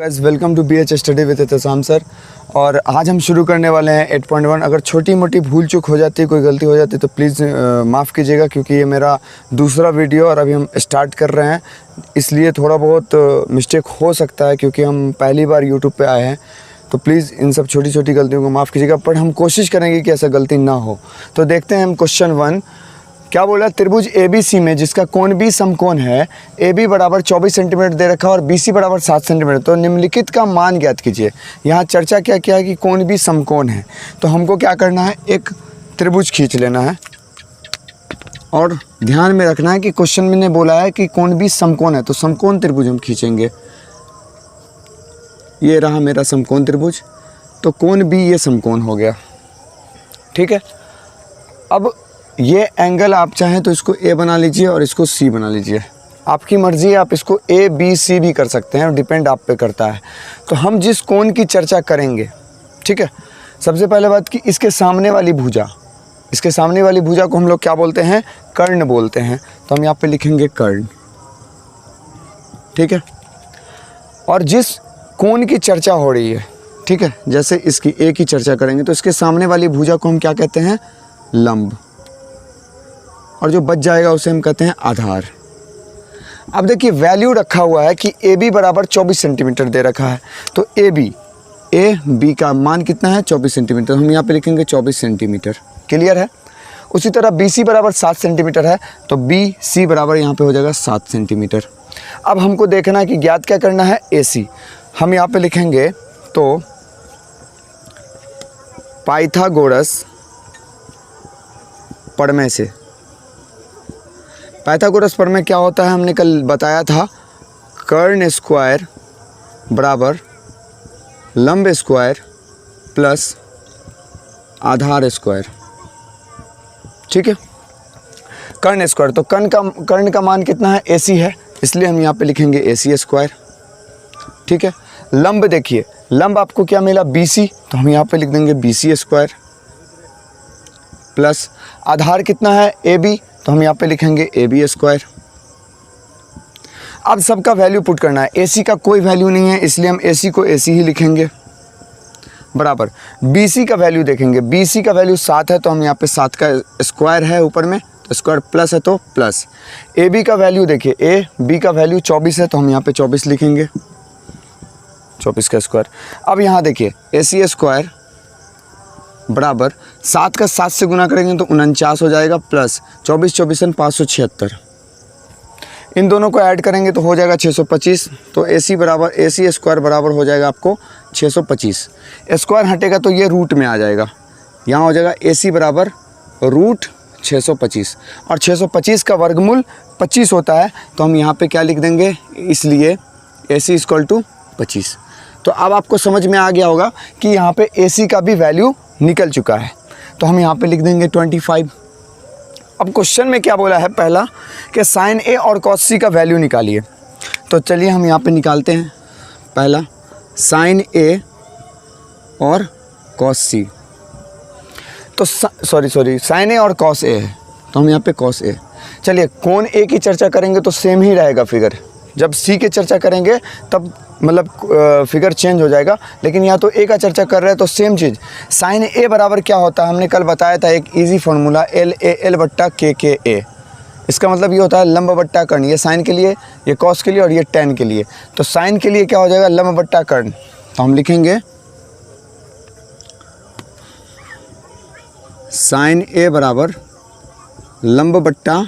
Guys welcome to BH study with Ehtesham sir. और आज हम शुरू करने वाले हैं 8.1। अगर छोटी मोटी भूल चूक हो जाती है, कोई गलती हो जाती है तो प्लीज़ माफ़ कीजिएगा, क्योंकि ये मेरा दूसरा वीडियो और अभी हम स्टार्ट कर रहे हैं, इसलिए थोड़ा बहुत मिस्टेक हो सकता है क्योंकि हम पहली बार यूट्यूब पे आए हैं। तो प्लीज़ इन सब छोटी छोटी गलतियों को माफ़ कीजिएगा, पर हम कोशिश करेंगे कि ऐसा गलती ना हो। तो देखते हैं हम क्वेश्चन 1 क्या बोला। त्रिभुज ABC में जिसका कोण भी समकोण है, AB बराबर 24 सेंटीमीटर दे रखा है और BC बराबर 7 सेंटीमीटर, तो निम्नलिखित का मान ज्ञात कीजिए। यहाँ चर्चा क्या किया है कि कोण भी समकोण है, तो हमको क्या करना है, एक त्रिभुज खींच लेना है। और ध्यान में रखना है कि क्वेश्चन में ने बोला है कि कोण भी समकोण है, तो समकोण त्रिभुज हम खींचेंगे। ये रहा मेरा समकोण त्रिभुज, तो कोण भी ये समकोण हो गया, ठीक है। अब ये एंगल आप चाहें तो इसको A बना लीजिए और इसको C बना लीजिए, आपकी मर्ज़ी है। आप इसको A B C भी कर सकते हैं, डिपेंड आप पे करता है। तो हम जिस कोण की चर्चा करेंगे, ठीक है, सबसे पहले बात कि इसके सामने वाली भुजा, इसके सामने वाली भुजा को हम लोग क्या बोलते हैं, कर्ण बोलते हैं। तो हम यहाँ पे लिखेंगे कर्ण, ठीक है। और जिस कोण की चर्चा हो रही है, ठीक है, जैसे इसकी A की चर्चा करेंगे तो इसके सामने वाली भुजा को हम क्या कहते हैं, लंब, और जो बच जाएगा उसे हम कहते हैं आधार। अब देखिए वैल्यू रखा हुआ है कि AB बराबर 24 सेंटीमीटर दे रखा है, तो AB का मान कितना है, 24 सेंटीमीटर। हम यहाँ पे लिखेंगे 24 सेंटीमीटर, क्लियर है। उसी तरह BC बराबर 7 सेंटीमीटर है, तो BC बराबर यहाँ पे हो जाएगा 7 सेंटीमीटर। अब हमको देखना है कि ज्ञात क्या करना है, AC। हम यहाँ पे लिखेंगे तो पाइथागोरस प्रमेय से, पाइथागोरस प्रमेय क्या होता है, हमने कल बताया था, कर्ण स्क्वायर बराबर लंब स्क्वायर प्लस आधार स्क्वायर, ठीक है। कर्ण स्क्वायर, तो कर्ण का मान कितना है, AC है, इसलिए हम यहाँ पे लिखेंगे AC स्क्वायर, ठीक है। लंब देखिए, लंब आपको क्या मिला, BC, तो हम यहाँ पे लिख देंगे BC स्क्वायर प्लस आधार कितना है, AB, तो हम यहाँ पे लिखेंगे AB स्क्वायर। अब सबका वैल्यू पुट करना है, AC का कोई वैल्यू नहीं है इसलिए हम AC को AC ही लिखेंगे, बराबर BC का वैल्यू देखेंगे, BC का वैल्यू 7 है, तो हम यहाँ पे 7 का स्क्वायर है ऊपर में, तो स्क्वायर प्लस है तो प्लस। AB का वैल्यू देखिए, AB का वैल्यू 24 है, तो हम यहाँ पे 24 लिखेंगे, 24 का स्क्वायर। अब यहाँ देखिए AC स्क्वायर बराबर 7 का 7 से गुना करेंगे तो 49 हो जाएगा, प्लस 24 24 576, इन दोनों को ऐड करेंगे तो हो जाएगा 625। तो AC स्क्वायर बराबर हो जाएगा आपको 625। स्क्वायर हटेगा तो ये रूट में आ जाएगा, यहाँ हो जाएगा AC बराबर रूट 625, और 625 का वर्गमूल 25 होता है, तो हम यहाँ पे क्या लिख देंगे, इसलिए AC इक्वल टू 25। तो अब आपको समझ में आ गया होगा कि यहाँ पे AC का भी वैल्यू निकल चुका है, तो हम यहाँ पे लिख देंगे 25। अब क्वेश्चन में क्या बोला है, पहला कि साइन A और कॉस C का वैल्यू निकालिए। तो चलिए हम यहाँ पे निकालते हैं। पहला साइन A और कॉस C, तो साइन A और कॉस A है, तो हम यहाँ पे कॉस A। चलिए कोण A की चर्चा करेंगे तो सेम ही रहेगा फिगर, जब C की चर्चा करेंगे तब मतलब फिगर चेंज हो जाएगा, लेकिन यहाँ तो A का चर्चा कर रहे हैं तो सेम चीज़। साइन A बराबर क्या होता है, हमने कल बताया था एक इजी फॉर्मूला, LAL बट्टा KKA। इसका मतलब ये होता है लंब बट्टा कर्ण, ये साइन के लिए, ये कॉस के लिए और ये टेन के लिए। तो साइन के लिए क्या हो जाएगा, लंब बट्टा कर्ण, तो हम लिखेंगे साइन A बराबर लंब बट्टा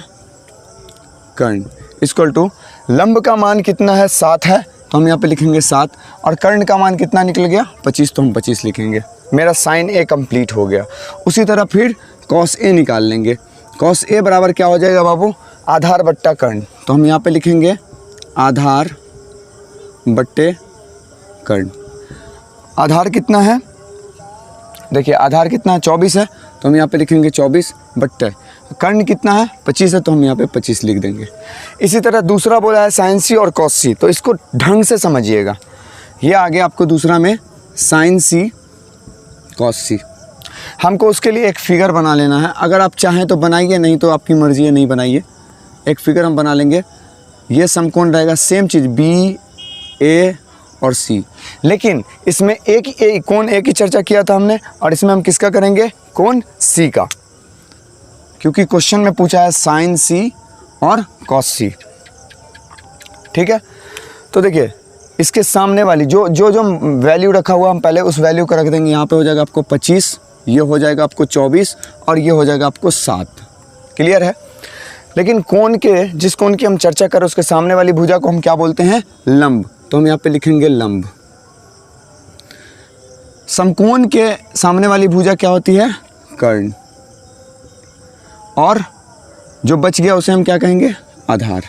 कर्ण इक्वल टू, लंब का मान कितना है, 7 है, तो हम यहाँ पे लिखेंगे 7, और कर्ण का मान कितना निकल गया, 25, तो हम 25 लिखेंगे। मेरा साइन A कंप्लीट हो गया। उसी तरह फिर कॉस A निकाल लेंगे। कॉस A बराबर क्या हो जाएगा बाबू, आधार बट्टा कर्ण, तो हम यहाँ पे लिखेंगे आधार बट्टे कर्ण। आधार कितना है, देखिए आधार कितना है, 24 है, तो हम यहाँ पे लिखेंगे 24 बट्टे कर्ण कितना है, 25 है, तो हम यहाँ पे 25 लिख देंगे। इसी तरह दूसरा बोला है साइन C और कॉस C, तो इसको ढंग से समझिएगा। ये आगे आपको दूसरा में साइन C कॉस C, हमको उसके लिए एक फिगर बना लेना है। अगर आप चाहें तो बनाइए, नहीं तो आपकी मर्ज़ी है, नहीं बनाइए। एक फिगर हम बना लेंगे, ये समकोण रहेगा, सेम चीज़ BA और सी। लेकिन इसमें कोण ए की चर्चा किया था हमने, और इसमें हम किसका करेंगे, कोण सी का, क्योंकि क्वेश्चन में पूछा है साइन सी और कॉस सी। ठीक है, तो देखिए इसके सामने वाली जो वैल्यू रखा हुआ हम पहले उस वैल्यू को रख देंगे। यहाँ पे हो जाएगा आपको 25, ये हो जाएगा आपको 24 और ये हो जाएगा आपको 7। क्लियर है। लेकिन कोण के, जिस कोण की हम चर्चा करें उसके सामने वाली भुजा को हम क्या बोलते हैं, लंब। तो हम यहाँ पे लिखेंगे लंब। समकोण के सामने वाली भुजा क्या होती है, कर्ण। और जो बच गया उसे हम क्या कहेंगे, आधार।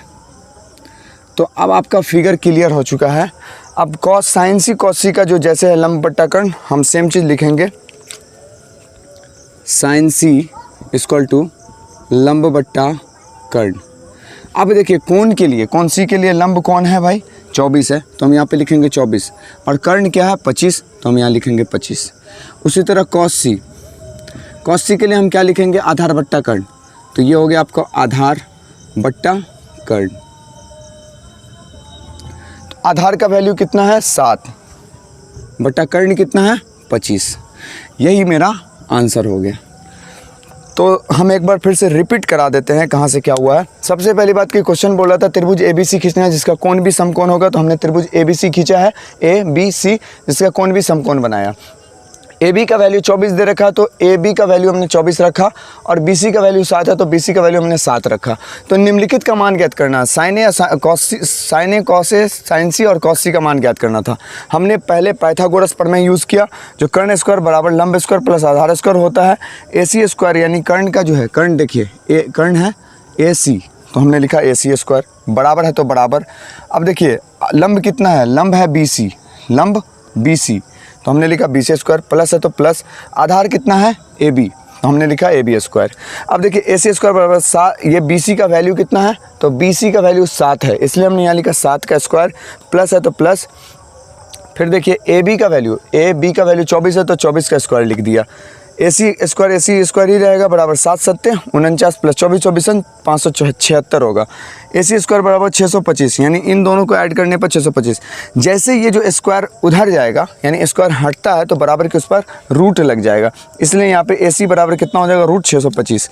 तो अब आपका फिगर क्लियर हो चुका है। अब कॉस साइन सी कॉस सी का जो जैसे है लंब बट्टा कर्ण, हम सेम चीज़ लिखेंगे, साइन सी इक्वल टू लंब बट्टा कर्ण। अब देखिए कोण के लिए, कौन सी के लिए लंब कौन है भाई, 24 है, तो हम यहाँ पे लिखेंगे 24, और कर्ण क्या है 25, तो हम यहाँ लिखेंगे 25। उसी तरह कॉस सी के लिए हम क्या लिखेंगे, आधार बट्टा कर्ण, तो ये हो गया आपको आधार बट्टा कर्ण। तो आधार का वैल्यू कितना है 7, बट्टा कर्ण कितना है 25। यही मेरा आंसर हो गया। तो हम एक बार फिर से रिपीट करा देते हैं कहाँ से क्या हुआ है। सबसे पहली बात कि क्वेश्चन बोला था त्रिभुज ABC खींचना है जिसका कोण भी समकोण होगा, तो हमने त्रिभुज ABC खींचा है, ABC, जिसका कोण भी समकोण बनाया। AB का वैल्यू 24 दे रखा, तो AB का वैल्यू हमने 24 रखा, और BC का वैल्यू 7 है, तो BC का वैल्यू हमने 7 रखा। तो निम्नलिखित का मान ज्ञात करना, साइन ए साइन सी और कॉस सी का मान ज्ञात करना था। हमने पहले पाइथागोरस प्रमेय यूज़ किया, जो कर्ण स्क्वायर बराबर लंब स्क्वायर प्लस आधार स्क्वायर होता है। AC स्क्वायर यानी कर्ण का जो है, कर्ण देखिए कर्ण है AC, तो हमने लिखा AC स्क्वायर, बराबर है तो बराबर। अब देखिए लंब कितना है, लंब है BC, लंब BC, तो हमने लिखा BC स्क्वायर, प्लस है तो प्लस, आधार कितना है AB, तो हमने लिखा AB स्क्वायर। अब देखिए AC स्क्वायर बराबर 7, ये BC का वैल्यू कितना है, तो BC का वैल्यू 7 है, इसलिए हमने यहाँ लिखा 7 का स्क्वायर, प्लस है तो प्लस। फिर देखिए AB का वैल्यू 24 है, तो 24 का स्क्वायर लिख दिया। AC स्क्वायर ही रहेगा, बराबर 7 7 49 प्लस 24 24 576 होगा। AC स्क्वायर बराबर 625, यानी इन दोनों को ऐड करने पर 625। जैसे ये जो स्क्वायर उधर जाएगा, यानी स्क्वायर हटता है, तो बराबर के उस पर रूट लग जाएगा, इसलिए यहाँ पे AC बराबर कितना हो जाएगा, रूट 625।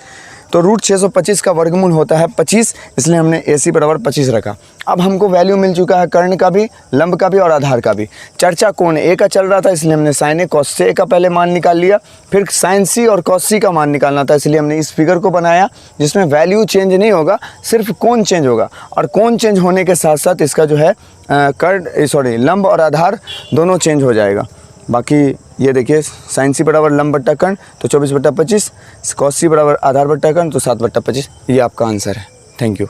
तो रूट 625 का वर्गमूल होता है 25, इसलिए हमने AC बराबर 25 रखा। अब हमको वैल्यू मिल चुका है कर्ण का भी, लंब का भी और आधार का भी। चर्चा कोण A का चल रहा था, इसलिए हमने साइन ए कॉस ए का पहले मान निकाल लिया, फिर साइन सी और कॉस सी का मान निकालना था, इसलिए हमने इस फिगर को बनाया जिसमें वैल्यू चेंज नहीं होगा, सिर्फ कोण चेंज होगा। और कोण चेंज होने के साथ साथ इसका जो है लंब और आधार दोनों चेंज हो जाएगा। बाकी ये देखिए साइन सी बराबर लंब बट्टा कर्ण, तो 24 बट्टा 25, कॉस सी बराबर आधार बट्टा कर्ण, तो 7 बट्टा 25। ये आपका आंसर है। Thank you.